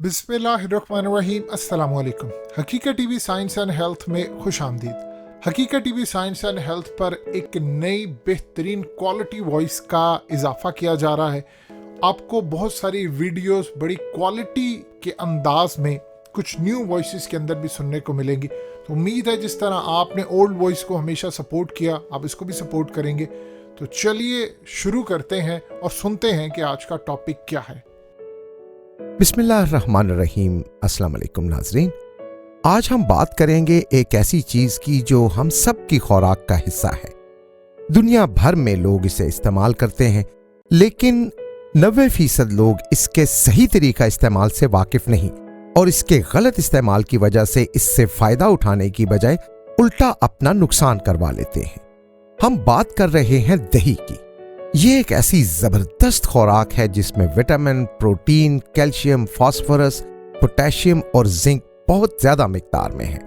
बिस्मिल्लाहिर्रहमानिर्रहीम अस्सलाम वालेकुम। हकीकत टीवी साइंस एंड हेल्थ में खुश आमदीद। हकीकत टीवी साइंस एंड हेल्थ पर एक नई बेहतरीन क्वालिटी वॉइस का इजाफा किया जा रहा है। आपको बहुत सारी वीडियोस बड़ी क्वालिटी के अंदाज में कुछ न्यू वॉइसेस के अंदर भी सुनने को मिलेंगी। तो उम्मीद है जिस तरह आपने ओल्ड वॉइस को हमेशा सपोर्ट किया, आप इसको भी सपोर्ट करेंगे। तो चलिए शुरू करते हैं और सुनते हैं कि आज का टॉपिक क्या है। बिस्मिल्लाहिर्रहमानिर्रहीम। अस्सलाम वालेकुम नाज़रीन। आज हम बात करेंगे एक ऐसी चीज की जो हम सब की खुराक का हिस्सा है। दुनिया भर में लोग इसे इस्तेमाल करते हैं, लेकिन 90% लोग इसके सही तरीका इस्तेमाल से वाकिफ नहीं और इसके गलत इस्तेमाल की वजह से इससे फायदा उठाने की बजाय उल्टा अपना नुकसान करवा लेते हैं। हम बात कर रहे हैं दही की। ये एक ऐसी जबरदस्त खुराक है जिसमें vitamin, protein, calcium, phosphorus, potassium और जिंक बहुत ज्यादा मिकदार में है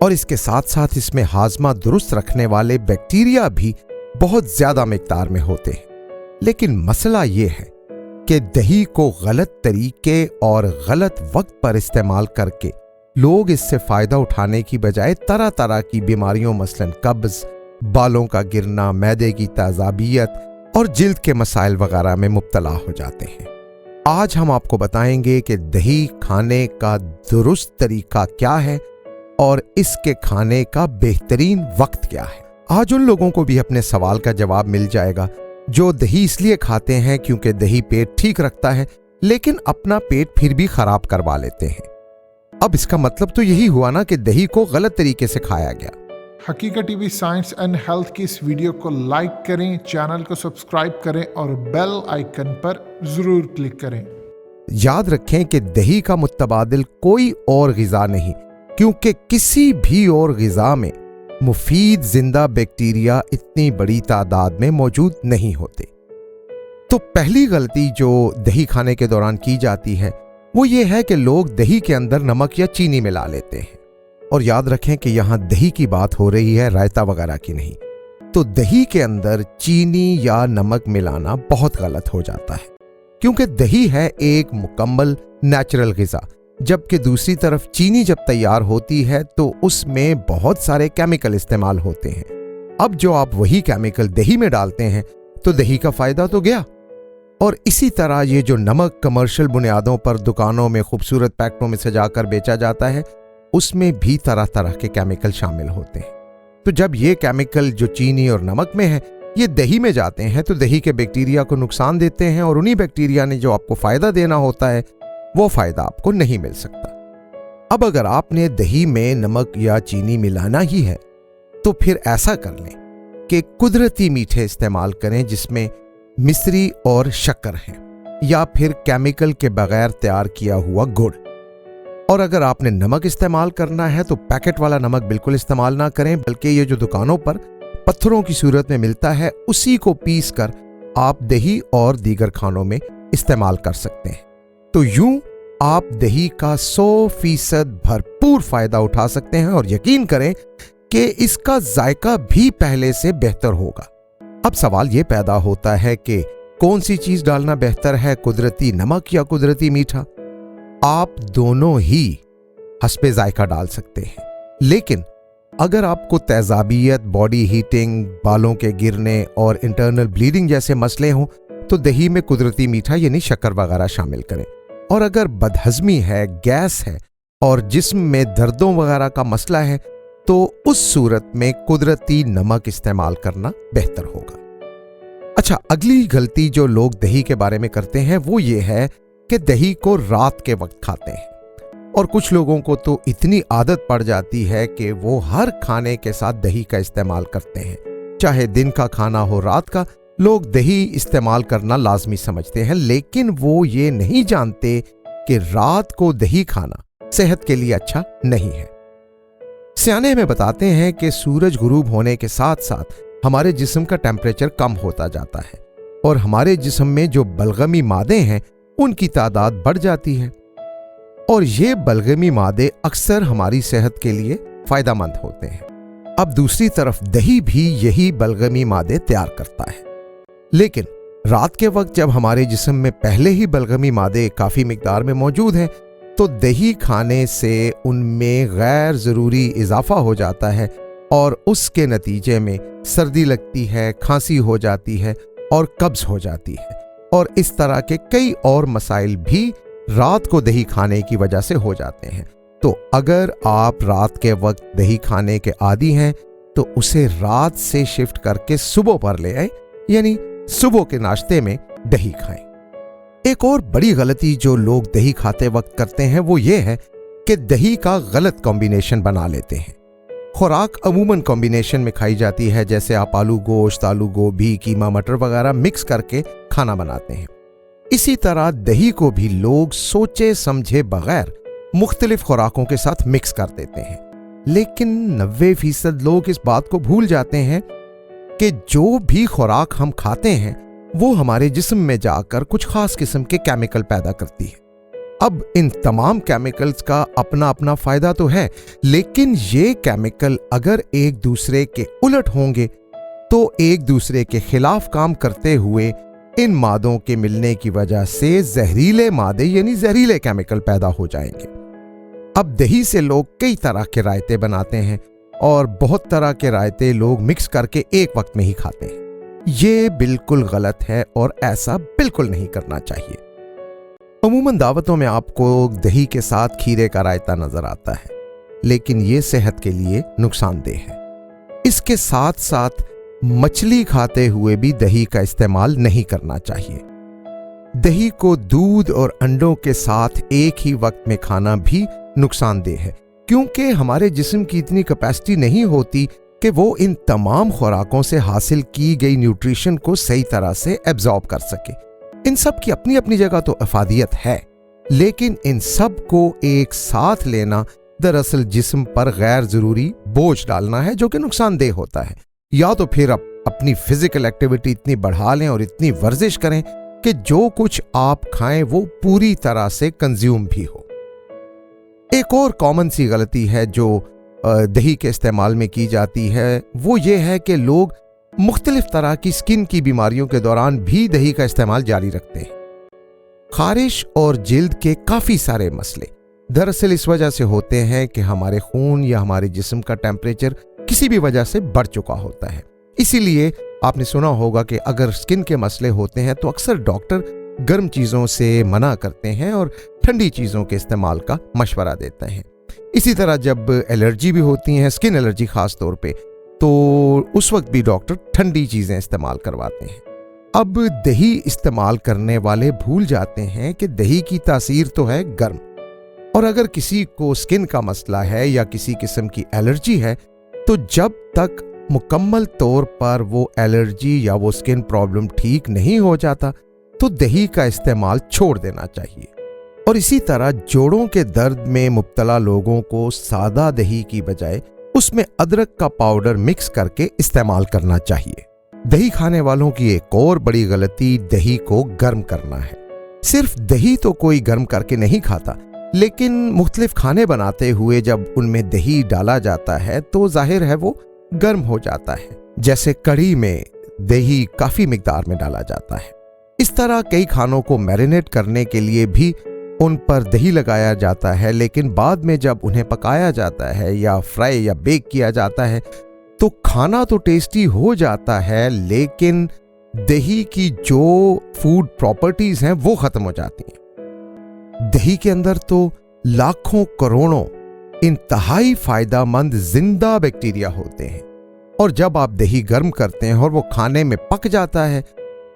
और इसके साथ साथ इसमें हाजमा दुरुस्त रखने वाले बैक्टीरिया भी बहुत ज्यादा मिकदार में होते हैं। लेकिन मसला ये है कि दही को गलत तरीके और गलत वक्त पर इस्तेमाल करके लोग इससे फायदा उठाने की बजाय तरह तरह की बीमारियों मसलन कब्ज, बालों का गिरना, मैदे की तेजाबियत और जिल्द के मसाइल वगैरह में मुब्तला हो जाते हैं। आज हम आपको बताएंगे कि दही खाने का दुरुस्त तरीका क्या है और इसके खाने का बेहतरीन वक्त क्या है। आज उन लोगों को भी अपने सवाल का जवाब मिल जाएगा जो दही इसलिए खाते हैं क्योंकि दही पेट ठीक रखता है, लेकिन अपना पेट फिर भी खराब करवा लेते हैं। अब इसका मतलब तो यही हुआ ना कि दही को गलत तरीके से खाया गया। हकीकत टीवी साइंस एंड हेल्थ की इस वीडियो को लाइक करें, चैनल को सब्सक्राइब करें और बेल आइकन पर जरूर क्लिक करें। याद रखें कि दही का मुतबादिल कोई और ग़िज़ा नहीं, क्योंकि किसी भी और ग़िज़ा में मुफीद जिंदा बैक्टीरिया इतनी बड़ी तादाद में मौजूद नहीं होते। तो पहली गलती जो दही खाने के दौरान की जाती है वो ये है कि लोग दही के अंदर नमक या चीनी मिला लेते हैं। और याद रखें कि यहाँ दही की बात हो रही है, रायता वगैरह की नहीं। तो दही के अंदर चीनी या नमक मिलाना बहुत गलत हो जाता है, क्योंकि दही है एक मुकम्मल नेचुरल ग़िज़ा, जबकि दूसरी तरफ चीनी जब तैयार होती है तो उसमें बहुत सारे केमिकल इस्तेमाल होते हैं। अब जो आप वही केमिकल दही में डालते हैं तो दही का फायदा तो गया। और इसी तरह ये जो नमक कमर्शियल बुनियादों पर दुकानों में खूबसूरत पैकेटों में सजाकर बेचा जाता है, उसमें भी तरह तरह के केमिकल शामिल होते हैं। तो जब ये केमिकल जो चीनी और नमक में है ये दही में जाते हैं तो दही के बैक्टीरिया को नुकसान देते हैं और उन्हीं बैक्टीरिया ने जो आपको फायदा देना होता है वो फायदा आपको नहीं मिल सकता। अब अगर आपने दही में नमक या चीनी मिलाना ही है तो फिर ऐसा कर लें कि कुदरती मीठे इस्तेमाल करें जिसमें मिश्री और शक्कर है, या फिर केमिकल के बगैर तैयार किया हुआ गुड़। और अगर आपने नमक इस्तेमाल करना है तो पैकेट वाला नमक बिल्कुल इस्तेमाल ना करें, बल्कि ये जो दुकानों पर पत्थरों की सूरत में मिलता है उसी को पीस कर आप दही और दीगर खानों में इस्तेमाल कर सकते हैं। तो यूं आप दही का 100% भरपूर फायदा उठा सकते हैं और यकीन करें कि इसका जायका भी पहले से बेहतर होगा। अब सवाल ये पैदा होता है कि कौन सी चीज डालना बेहतर है, कुदरती नमक या कुदरती मीठा? आप दोनों ही हस्बे जायका डाल सकते हैं, लेकिन अगर आपको तेजाबियत, बॉडी हीटिंग, बालों के गिरने और इंटरनल ब्लीडिंग जैसे मसले हों तो दही में कुदरती मीठा यानी शक्कर वगैरह शामिल करें। और अगर बदहजमी है, गैस है और जिस्म में दर्दों वगैरह का मसला है तो उस सूरत में कुदरती नमक इस्तेमाल करना बेहतर होगा। अच्छा, अगली गलती जो लोग दही के बारे में करते हैं वो ये है कि दही को रात के वक्त खाते हैं। और कुछ लोगों को तो इतनी आदत पड़ जाती है कि वो हर खाने के साथ दही का इस्तेमाल करते हैं, चाहे दिन का खाना हो रात का। लोग दही इस्तेमाल करना लाजमी समझते हैं, लेकिन वो ये नहीं जानते कि रात को दही खाना सेहत के लिए अच्छा नहीं है। सियाने हमें बताते हैं कि सूरज गुरूब होने के साथ साथ हमारे जिस्म का टेम्परेचर कम होता जाता है और हमारे जिस्म में जो बलगमी मादे हैं उनकी तादाद बढ़ जाती है और ये बलगमी मादे अक्सर हमारी सेहत के लिए फायदेमंद होते हैं। अब दूसरी तरफ दही भी यही बलगमी मादे तैयार करता है, लेकिन रात के वक्त जब हमारे जिस्म में पहले ही बलगमी मादे काफी मिकदार में मौजूद हैं तो दही खाने से उनमें गैर ज़रूरी इजाफा हो जाता है और उसके नतीजे में सर्दी लगती है, खांसी हो जाती है और कब्ज़ हो जाती है, और इस तरह के कई और मसाइल भी रात को दही खाने की वजह से हो जाते हैं। तो अगर आप रात के वक्त दही खाने के आदी हैं तो उसे रात से शिफ्ट करके सुबह पर ले आए, यानी सुबह के नाश्ते में दही खाएं। एक और बड़ी गलती जो लोग दही खाते वक्त करते हैं वो ये है कि दही का गलत कॉम्बिनेशन बना लेते हैं। खुराक अमूमन कॉम्बिनेशन में खाई जाती है, जैसे आप आलू गोश्त, आलू गोभी, कीमा मटर वगैरह मिक्स करके खाना बनाते हैं। इसी तरह दही को भी लोग सोचे समझे बगैर मुख्तलिफ खुराकों के साथ मिक्स कर देते हैं, लेकिन 90% लोग इस बात को भूल जाते हैं कि जो भी खुराक हम खाते हैं वो हमारे जिस्म में जाकर कुछ खास किस्म के केमिकल पैदा करती है। अब इन तमाम केमिकल्स का अपना अपना फायदा तो है, लेकिन ये केमिकल अगर एक दूसरे के उलट होंगे तो एक दूसरे के खिलाफ काम करते हुए इन मादों के मिलने की वजह से जहरीले मादे यानी जहरीले केमिकल पैदा हो जाएंगे। अब दही से लोग कई तरह के रायते बनाते हैं और बहुत तरह के रायते लोग मिक्स करके एक वक्त में ही खाते हैं। ये बिल्कुल गलत है और ऐसा बिल्कुल नहीं करना चाहिए। अमूमन दावतों में आपको दही के साथ खीरे का रायता नजर आता है, लेकिन ये सेहत के लिए नुकसानदेह है। इसके साथ साथ मछली खाते हुए भी दही का इस्तेमाल नहीं करना चाहिए। दही को दूध और अंडों के साथ एक ही वक्त में खाना भी नुकसानदेह है, क्योंकि हमारे जिस्म की इतनी कैपेसिटी नहीं होती कि वो इन तमाम खुराकों से हासिल की गई न्यूट्रिशन को सही तरह से एब्जॉर्ब कर सके। इन सब की अपनी अपनी जगह तो अफादियत है, लेकिन इन सब को एक साथ लेना दरअसल जिस्म पर गैर जरूरी बोझ डालना है, जो कि नुकसानदेह होता है। या तो फिर आप अपनी फिजिकल एक्टिविटी इतनी बढ़ा लें और इतनी वर्जिश करें कि जो कुछ आप खाएं वो पूरी तरह से कंज्यूम भी हो। एक और कॉमन सी गलती है जो दही के इस्तेमाल में की जाती है, वो ये है कि लोग मुख्तलिफ तरह की स्किन की बीमारियों के दौरान भी दही का इस्तेमाल जारी रखते हैं। खारिश और जिल्द के काफ़ी सारे मसले दरअसल इस वजह से होते हैं कि हमारे खून या हमारे जिस्म का टेम्परेचर किसी भी वजह से बढ़ चुका होता है। इसीलिए आपने सुना होगा कि अगर स्किन के मसले होते हैं तो अक्सर डॉक्टर गर्म चीज़ों से मना करते हैं और ठंडी चीज़ों के इस्तेमाल का मशवरा देते हैं। इसी तरह जब एलर्जी भी होती है, स्किन एलर्जी खास तौर पे, तो उस वक्त भी डॉक्टर ठंडी चीज़ें इस्तेमाल करवाते हैं। अब दही इस्तेमाल करने वाले भूल जाते हैं कि दही की तासीर तो है गर्म, और अगर किसी को स्किन का मसला है या किसी किस्म की एलर्जी है तो जब तक मुकम्मल तौर पर वो एलर्जी या वो स्किन प्रॉब्लम ठीक नहीं हो जाता तो दही का इस्तेमाल छोड़ देना चाहिए। और इसी तरह जोड़ों के दर्द में मुब्तला लोगों को सादा दही की बजाय उसमें अदरक का पाउडर मिक्स करके इस्तेमाल करना चाहिए। दही खाने वालों की एक और बड़ी गलती दही को गर्म करना है। सिर्फ दही तो कोई गर्म करके नहीं खाता, लेकिन मुख्तलिफ खाने बनाते हुए जब उनमें दही डाला जाता है तो जाहिर है वो गर्म हो जाता है। जैसे कढ़ी में दही काफ़ी मिकदार में डाला जाता है। इस तरह कई खानों को मैरिनेट करने के लिए भी उन पर दही लगाया जाता है, लेकिन बाद में जब उन्हें पकाया जाता है या फ्राई या बेक किया जाता है तो खाना तो टेस्टी हो जाता है, लेकिन दही की जो फूड प्रॉपर्टीज हैं वो खत्म हो जाती हैं। दही के अंदर तो लाखों करोड़ों इंतहाई फायदेमंद जिंदा बैक्टीरिया होते हैं, और जब आप दही गर्म करते हैं और वो खाने में पक जाता है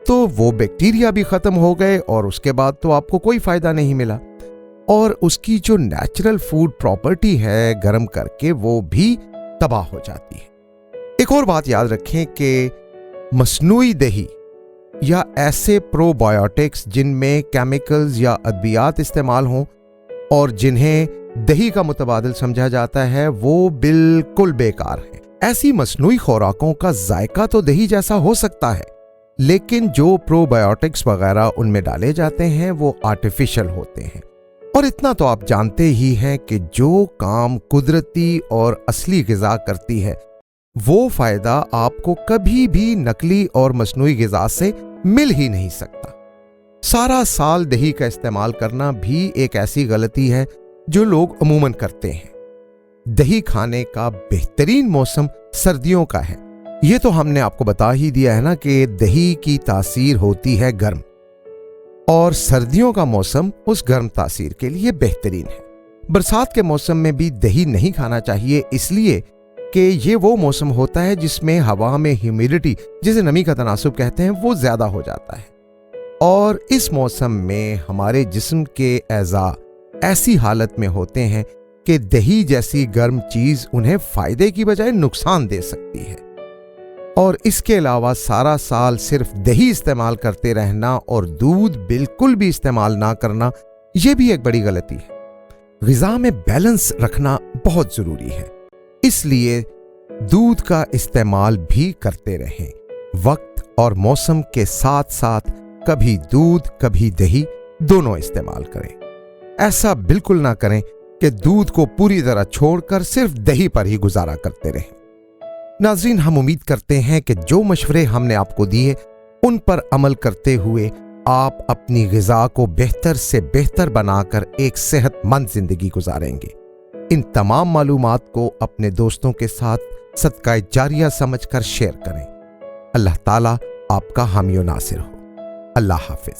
तो वो बैक्टीरिया भी खत्म हो गए और उसके बाद तो आपको कोई फायदा नहीं मिला, और उसकी जो नेचुरल फूड प्रॉपर्टी है गर्म करके वो भी तबाह हो जाती है। एक और बात याद रखें कि मसनूई दही या ऐसे प्रोबायोटिक्स जिनमें केमिकल्स या अद्वियात इस्तेमाल हों और जिन्हें दही का मुतबादिल समझा जाता है वो बिल्कुल बेकार है। ऐसी मसनूई खुराकों का जायका तो दही जैसा हो सकता है, लेकिन जो प्रोबायोटिक्स वगैरह उनमें डाले जाते हैं वो आर्टिफिशियल होते हैं। और इतना तो आप जानते ही हैं कि जो काम कुदरती और असली ग़िज़ा करती है वो फायदा आपको कभी भी नकली और मसनूई ग़िज़ा से मिल ही नहीं सकता। सारा साल दही का इस्तेमाल करना भी एक ऐसी गलती है जो लोग अमूमन करते हैं। दही खाने का बेहतरीन मौसम सर्दियों का है। ये तो हमने आपको बता ही दिया है ना कि दही की तासीर होती है गर्म, और सर्दियों का मौसम उस गर्म तासीर के लिए बेहतरीन है। बरसात के मौसम में भी दही नहीं खाना चाहिए, इसलिए कि ये वो मौसम होता है जिसमें हवा में ह्यूमिडिटी, जिसे नमी का तनासुब कहते हैं, वो ज्यादा हो जाता है। और इस मौसम में हमारे जिस्म के एज़ा ऐसी हालत में होते हैं कि दही जैसी गर्म चीज उन्हें फायदे की बजाय नुकसान दे सकती है। और इसके अलावा सारा साल सिर्फ दही इस्तेमाल करते रहना और दूध बिल्कुल भी इस्तेमाल ना करना, यह भी एक बड़ी गलती है। ग़िज़ा में बैलेंस रखना बहुत जरूरी है, इसलिए दूध का इस्तेमाल भी करते रहें। वक्त और मौसम के साथ साथ कभी दूध कभी दही दोनों इस्तेमाल करें। ऐसा बिल्कुल ना करें कि दूध को पूरी तरह छोड़कर सिर्फ दही पर ही गुजारा करते रहें। नाज़रीन, हम उम्मीद करते हैं कि जो मशवरे हमने आपको दिए उन पर अमल करते हुए आप अपनी ग़िज़ा को बेहतर से बेहतर बनाकर एक सेहतमंद जिंदगी गुजारेंगे। इन तमाम मालूमात को अपने दोस्तों के साथ सदका जारिया समझकर शेयर करें। अल्लाह ताला आपका हामी व नासिर हो। अल्लाह हाफिज।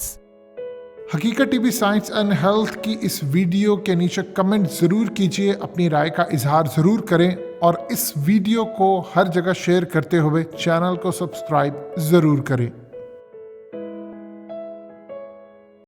हकीकत टीवी साइंस एंड हेल्थ की इस वीडियो के नीचे कमेंट ज़रूर कीजिए, अपनी राय का इजहार ज़रूर करें और इस वीडियो को हर जगह शेयर करते हुए चैनल को सब्सक्राइब ज़रूर करें।